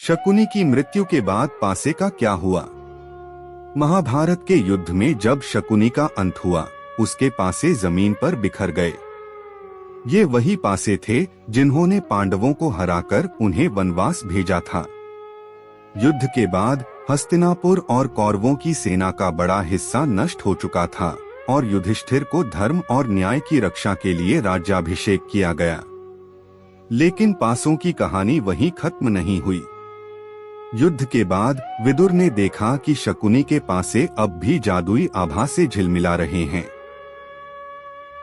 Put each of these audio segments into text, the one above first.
शकुनी की मृत्यु के बाद पासे का क्या हुआ? महाभारत के युद्ध में जब शकुनी का अंत हुआ, उसके पासे जमीन पर बिखर गए। ये वही पासे थे जिन्होंने पांडवों को हराकर उन्हें वनवास भेजा था। युद्ध के बाद हस्तिनापुर और कौरवों की सेना का बड़ा हिस्सा नष्ट हो चुका था और युधिष्ठिर को धर्म और न्याय की रक्षा के लिए राज्याभिषेक किया गया। लेकिन पासों की कहानी वहीं खत्म नहीं हुई। युद्ध के बाद विदुर ने देखा कि शकुनी के पासे अब भी जादुई आभा से झिलमिला रहे हैं।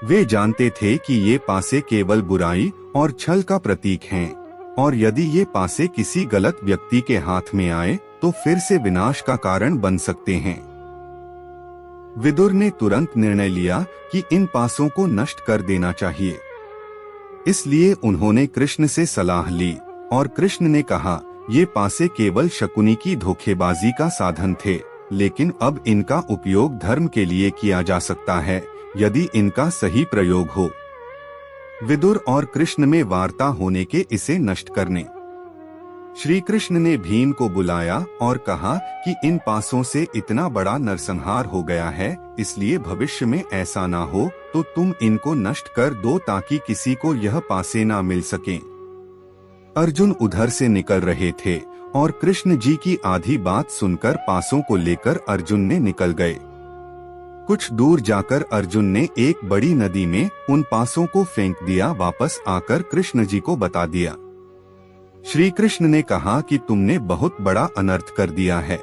वे जानते थे कि ये पासे केवल बुराई और छल का प्रतीक हैं, और यदि ये पासे किसी गलत व्यक्ति के हाथ में आए तो फिर से विनाश का कारण बन सकते हैं। विदुर ने तुरंत निर्णय लिया कि इन पासों को नष्ट कर देना चाहिए। इसलिए उन्होंने कृष्ण से सलाह ली और कृष्ण ने कहा, ये पासे केवल शकुनी की धोखेबाजी का साधन थे, लेकिन अब इनका उपयोग धर्म के लिए किया जा सकता है यदि इनका सही प्रयोग हो। विदुर और कृष्ण में वार्ता होने के इसे नष्ट करने। श्री कृष्ण ने भीम को बुलाया और कहा कि इन पासों से इतना बड़ा नरसंहार हो गया है, इसलिए भविष्य में ऐसा ना हो तो तुम इनको नष्ट कर दो ताकि किसी को यह पासे ना मिल सकें। अर्जुन उधर से निकल रहे थे और कृष्ण जी की आधी बात सुनकर पासों को लेकर अर्जुन ने निकल गए। कुछ दूर जाकर अर्जुन ने एक बड़ी नदी में उन पासों को फेंक दिया। वापस आकर कृष्ण जी को बता दिया। श्री कृष्ण ने कहा कि तुमने बहुत बड़ा अनर्थ कर दिया है।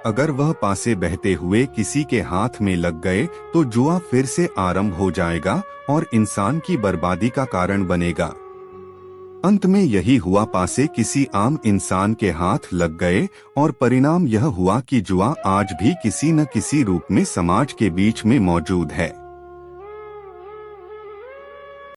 अगर वह पासे बहते हुए किसी के हाथ में लग गए तो जुआ फिर से आरंभ हो जाएगा और इंसान की बर्बादी का कारण बनेगा। अंत में यही हुआ, पासे किसी आम इंसान के हाथ लग गए और परिणाम यह हुआ कि जुआ आज भी किसी न किसी रूप में समाज के बीच में मौजूद है।